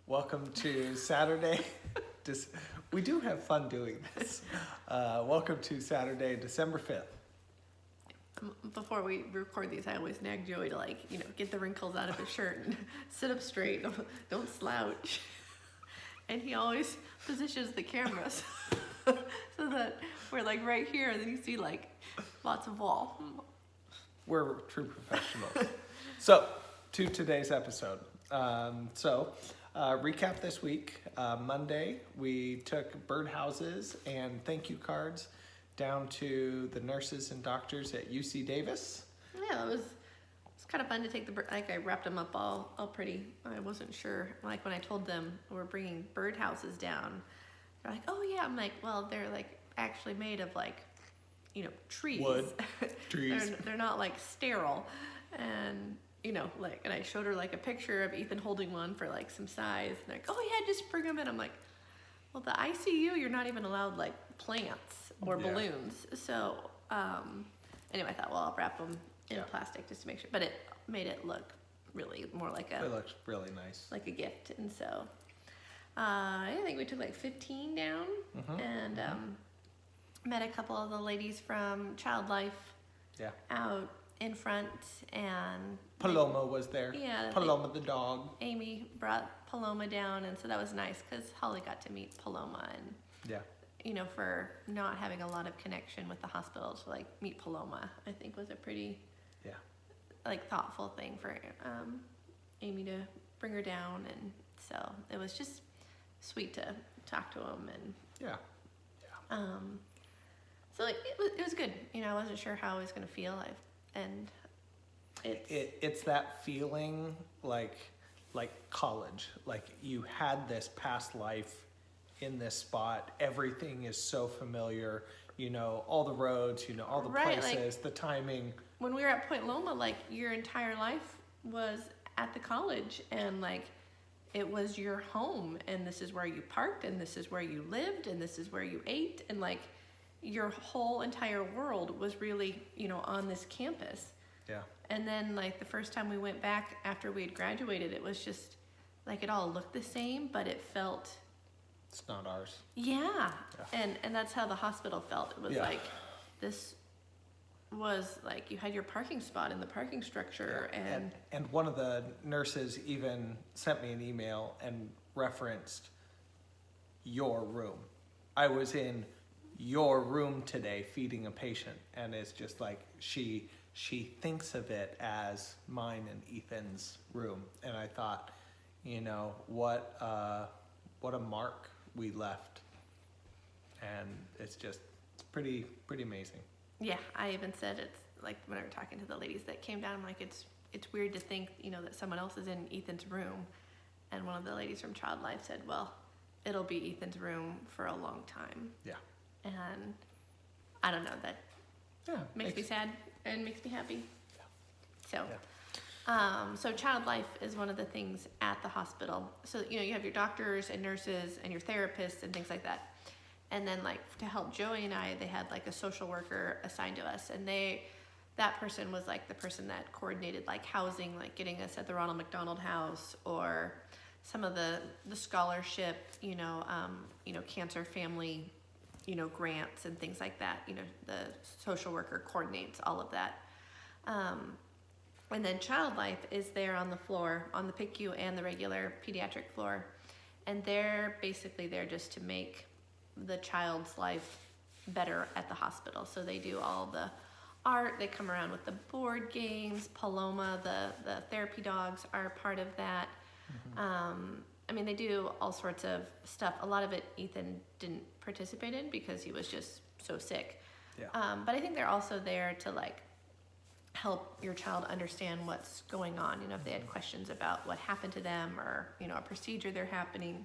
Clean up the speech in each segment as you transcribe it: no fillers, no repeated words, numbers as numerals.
Welcome to Saturday. We do have fun doing this. Welcome to Saturday, December 5th. Before we record these, I always nag Joey to get the wrinkles out of his shirt and sit up straight. Don't slouch. And he always positions the cameras so that we're right here, and then you see lots of wall. We're true professionals. So, to today's episode. Recap this week. Monday, we took birdhouses and thank you cards down to the nurses and doctors at UC Davis. Yeah, it was kind of fun to take I wrapped them up all pretty. I wasn't sure, when I told them we're bringing birdhouses down, they're like, oh yeah. I'm like, well, they're actually made of trees. Wood, trees. They're not sterile. And and I showed her a picture of Ethan holding one for some size. And they're like, oh yeah, just bring them in. I'm like, well, the ICU, you're not even allowed plants or balloons. So anyway, I thought, well, I'll wrap them in plastic just to make sure. But it made it look really more It looks really nice. Like a gift. And so I think we took 15 down and met a couple of the ladies from Child Life out in front, and Paloma was there. Yeah, Paloma the dog. Amy brought Paloma down, and so that was nice because Holly got to meet Paloma, and for not having a lot of connection with the hospital, to meet Paloma, I think was a pretty thoughtful thing for Amy to bring her down, and so it was just sweet to talk to him, and so it was good. I wasn't sure how I was gonna feel. And it's that feeling like college, you had this past life in this spot. Everything is so familiar, all the roads, all the places, the timing. When we were at Point Loma, your entire life was at the college, and it was your home, and this is where you parked, and this is where you lived, and this is where you ate, and your whole entire world was really, on this campus. Yeah. And then the first time we went back after we had graduated, it was just it all looked the same, but it felt. It's not ours. Yeah. And that's how the hospital felt. It was this was you had your parking spot in the parking structure, and one of the nurses even sent me an email and referenced your room. I was in your room today feeding a patient, and it's just she thinks of it as mine and Ethan's room. And I thought, what a mark we left, and it's pretty amazing. Yeah, I even said it's when I were talking to the ladies that came down, I'm it's weird to think that someone else is in Ethan's room, and one of the ladies from Child Life said, well, it'll be Ethan's room for a long time. Yeah. And I don't know, that makes me sad and makes me happy. So Child Life is one of the things at the hospital. So you have your doctors and nurses and your therapists and things like that. And then to help Joey and I, they had a social worker assigned to us, and that person was the person that coordinated housing, getting us at the Ronald McDonald House, or some of the scholarship, cancer family grants and things like that. The social worker coordinates all of that. And then Child Life is there on the floor, on the PICU and the regular pediatric floor. And they're basically there just to make the child's life better at the hospital. So they do all the art, they come around with the board games. Paloma, the therapy dogs, are part of that. They do all sorts of stuff. A lot of it Ethan didn't participate in because he was just so sick. Yeah. But I think they're also there to help your child understand what's going on. If they had questions about what happened to them, or a procedure it's happening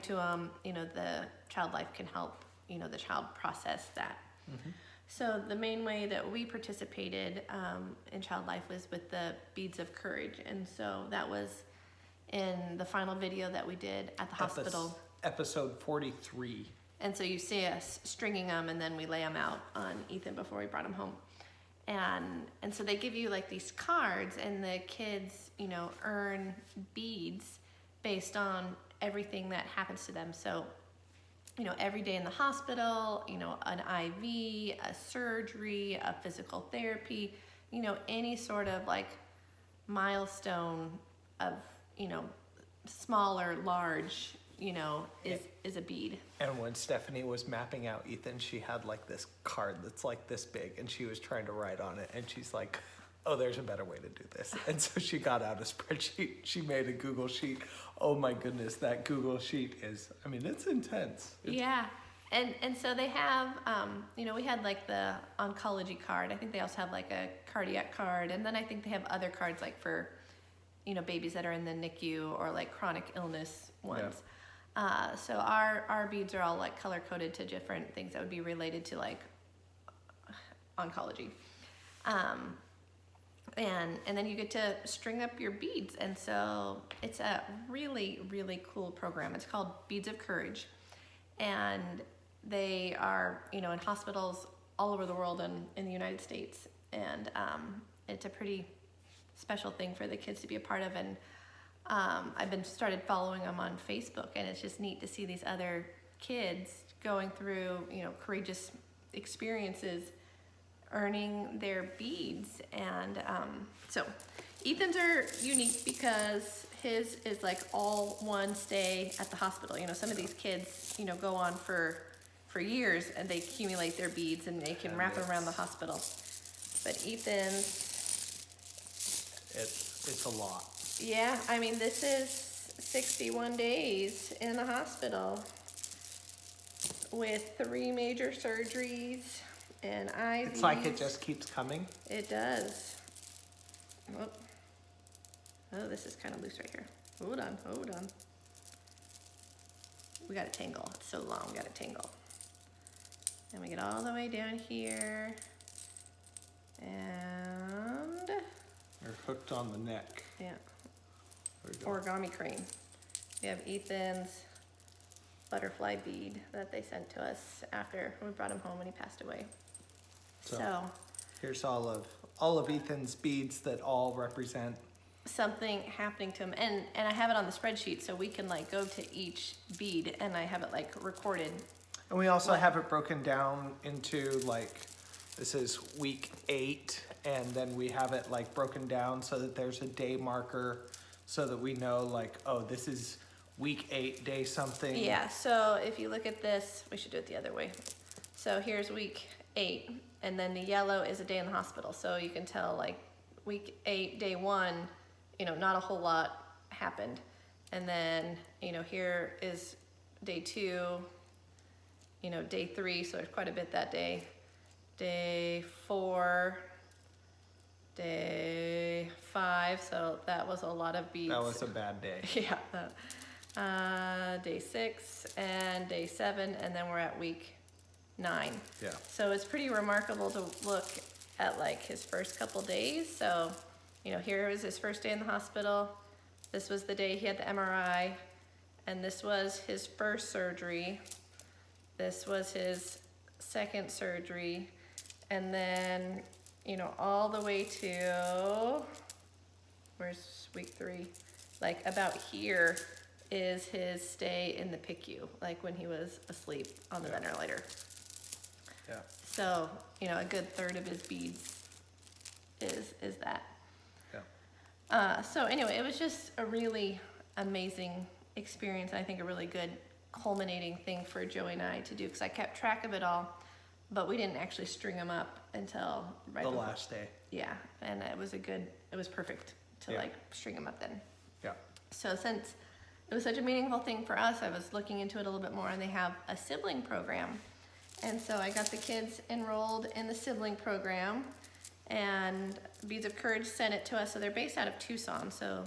to them, the Child Life can help the child process that. So the main way that we participated in Child Life was with the Beads of Courage, and so that was in the final video that we did at the hospital. Episode 43. And so you see us stringing them, and then we lay them out on Ethan before we brought him home. And so they give you these cards, and the kids, earn beads based on everything that happens to them. So, you know, every day in the hospital, you know, an IV, a surgery, a physical therapy, you know, any sort of like milestone of, you know, small or large, you know, is a bead. And when Stephanie was mapping out Ethan, she had like this card that's like this big, and she was trying to write on it, and she's like, oh, there's a better way to do this. And so she got out a spreadsheet. She made a Google sheet. Oh my goodness, that Google sheet is, I mean, it's intense. Yeah. And so they have, you know, we had like the oncology card. I think they also have like a cardiac card. And then I think they have other cards like for, you know, babies that are in the NICU or like chronic illness ones. Yeah. So our beads are all like color coded to different things that would be related to like oncology. And then you get to string up your beads. And so it's a really, really cool program. It's called Beads of Courage. And they are, you know, in hospitals all over the world and in the United States. And it's a pretty special thing for the kids to be a part of. And I've been started following them on Facebook, and it's just neat to see these other kids going through, you know, courageous experiences, earning their beads. And so Ethan's are unique because his is like all one stay at the hospital. You know, some of these kids, you know, go on for years and they accumulate their beads and they can wrap them around the hospital. But Ethan's, it's a lot. yeah, I mean, this is 61 days in the hospital with 3 major surgeries and IVs. It's like it just keeps coming. It does. Oh, this is kind of loose right here. Hold on. We got to tangle. It's so long, we got to tangle. And we get all the way down here. And You're hooked on the neck. yeah, There we go. origami crane. We have Ethan's butterfly bead that they sent to us after we brought him home when he passed away. So here's all of Ethan's beads that all represent something happening to him, and I have it on the spreadsheet, so we can like go to each bead and I have it like recorded. And we also have it broken down into like, this is week 8, and then we have it like broken down so that there's a day marker so that we know like, oh, this is week 8, day something. Yeah, so if you look at this, we should do it the other way. So here's week 8, and then the yellow is a day in the hospital. So you can tell like week 8, day 1, you know, not a whole lot happened. And then, you know, here is day 2, you know, day 3, so there's quite a bit that day. Day 4, day 5, so that was a lot of beads. That was a bad day. Yeah. Day 6 and day 7, and then we're at week 9. Yeah. So it's pretty remarkable to look at like his first couple days. So, you know, here was his first day in the hospital. This was the day he had the MRI, and this was his first surgery. This was his second surgery, and then, you know, all the way to, where's week 3? Like about here is his stay in the PICU, like when he was asleep on the ventilator. Yeah. So, you know, a good third of his beads is that. Yeah. So anyway, it was just a really amazing experience. I think a really good culminating thing for Joey and I to do, because I kept track of it all, but we didn't actually string them up until right The before. last day. Yeah, and it was perfect to like string them up then. Yeah. So since it was such a meaningful thing for us, I was looking into it a little bit more, and they have a sibling program. And so I got the kids enrolled in the sibling program, and Beads of Courage sent it to us. So they're based out of Tucson, so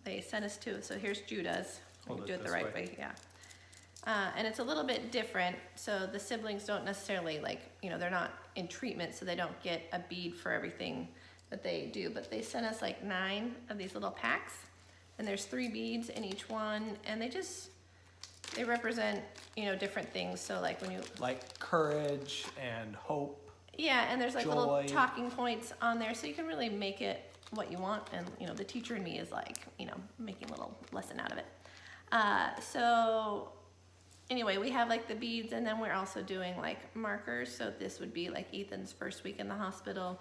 they sent us to it. So here's Judah's. We can do it the right way, yeah. And it's a little bit different. So the siblings don't necessarily like, you know, they're not in treatment, so they don't get a bead for everything that they do. But they sent us like 9 of these little packs, and there's 3 beads in each one, and they represent, you know, different things. So like when you Like courage and hope. yeah, and there's like Joy. little talking points on there, so you can really make it what you want, and the teacher in me is like making a little lesson out of it. So anyway, we have like the beads, and then we're also doing like markers. So this would be like Ethan's first week in the hospital,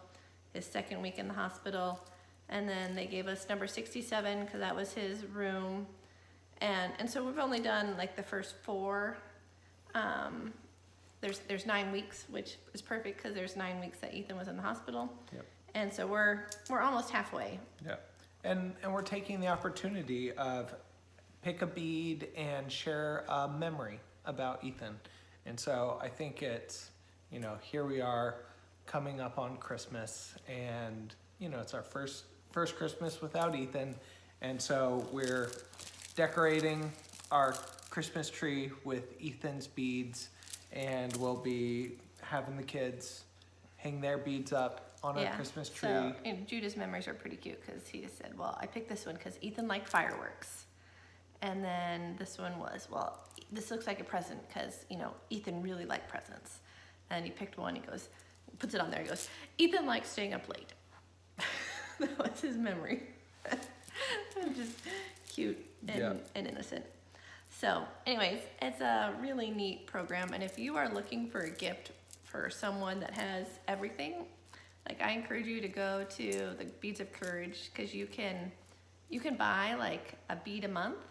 his second week in the hospital, and then they gave us number 67 because that was his room, and so we've only done like the first 4. There's 9 weeks, which is perfect because there's 9 weeks that Ethan was in the hospital. Yep. And so we're almost halfway. Yeah. And we're taking the opportunity of pick a bead and share a memory about Ethan. And so I think it's, here we are coming up on Christmas, and, it's our first Christmas without Ethan. And so we're decorating our Christmas tree with Ethan's beads, and we'll be having the kids hang their beads up on our Christmas tree. So Judah's memories are pretty cute because he just said, well, I picked this one because Ethan liked fireworks. And then this one was, well, this looks like a present because, Ethan really liked presents. And he picked one, he goes, puts it on there, he goes, Ethan likes staying up late. That was his memory. Just cute and innocent. So anyways, it's a really neat program, and if you are looking for a gift for someone that has everything, like I encourage you to go to the Beads of Courage, because you can buy like a bead a month,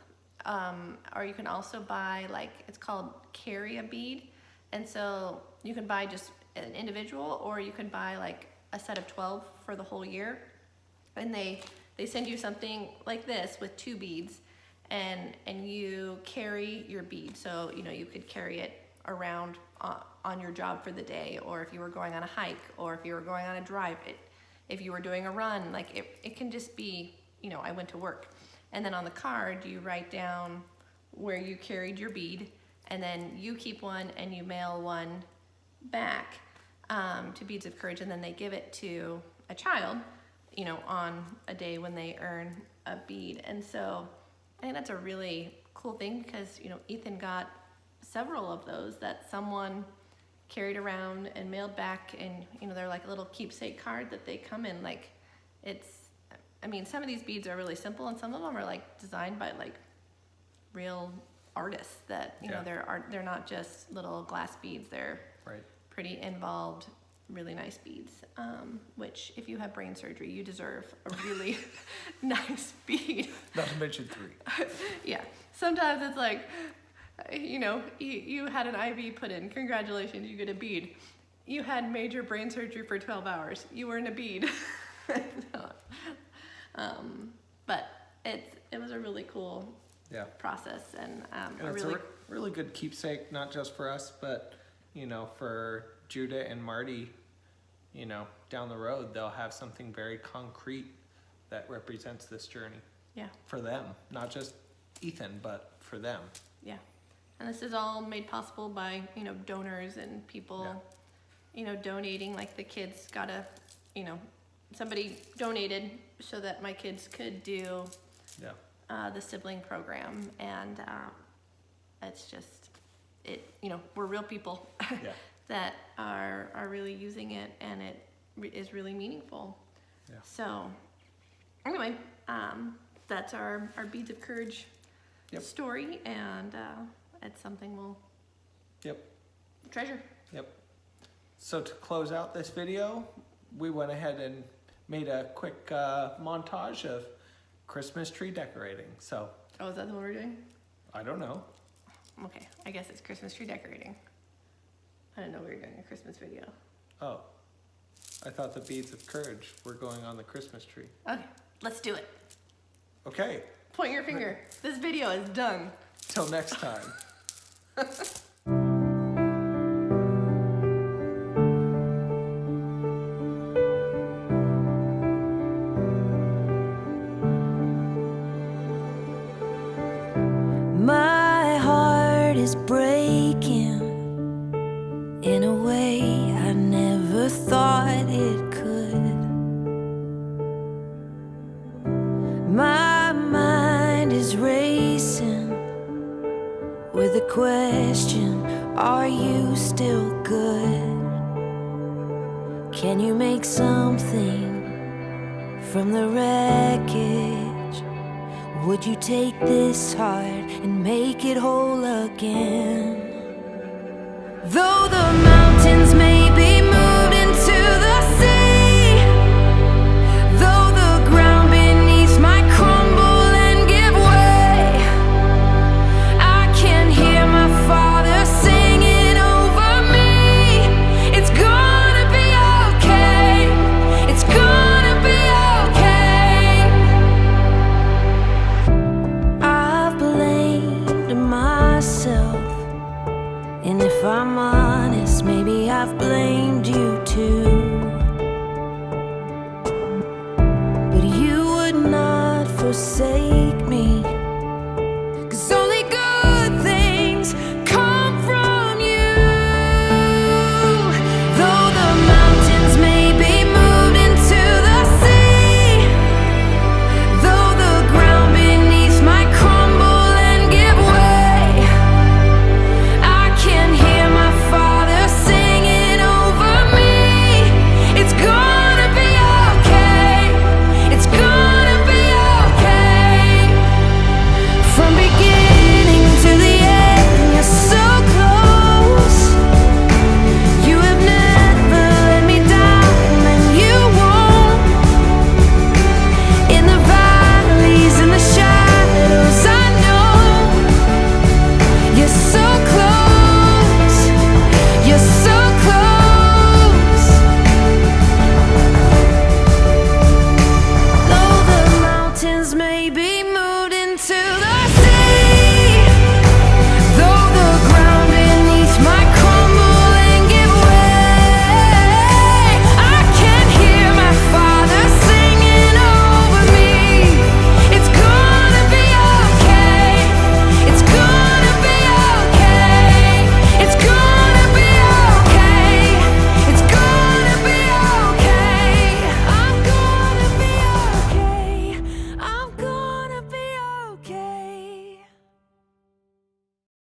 or you can also buy like, it's called carry a bead, and so you can buy just an individual, or you can buy like a set of 12 for the whole year, and they send you something like this with 2 beads. And you carry your bead, so you could carry it around on your job for the day, or if you were going on a hike, or if you were going on a drive, if you were doing a run, like it can just be, I went to work. And then on the card you write down where you carried your bead, and then you keep one and you mail one back to Beads of Courage, and then they give it to a child, on a day when they earn a bead. And so I think that's a really cool thing because, Ethan got several of those that someone carried around and mailed back, and, they're like a little keepsake card that they come in. Like, some of these beads are really simple, and some of them are like designed by like real artists that, they're not just little glass beads. They're pretty involved, really nice beads, which if you have brain surgery, you deserve a really nice bead. Not to mention 3. Yeah, sometimes it's like, you had an IV put in, congratulations, you get a bead. You had major brain surgery for 12 hours, you earn a bead. But it was a really cool process, and it's a really good keepsake, not just for us, but for Judah and Marty. Down the road, they'll have something very concrete that represents this journey. Yeah. For them, not just Ethan, but for them. Yeah. And this is all made possible by, donors and people, donating. Like the kids got somebody donated so that my kids could do the Sibling program. And it's just, we're real people. Yeah. That are really using it, and it is really meaningful. Yeah. So anyway, that's our Beads of Courage story, and it's something we'll treasure. Yep. So to close out this video, we went ahead and made a quick montage of Christmas tree decorating. So. Oh, is that what we're doing? I don't know. Okay, I guess it's Christmas tree decorating. I didn't know we were doing a Christmas video. Oh, I thought the Beads of Courage were going on the Christmas tree. Okay, let's do it. Okay. Point your finger. This video is done. Till next time. My heart is breaking in a way I never thought it could. My mind is racing with a question, are you still good? Can you make something from the wreckage? Would you take this heart and make it whole again? Though the mountains may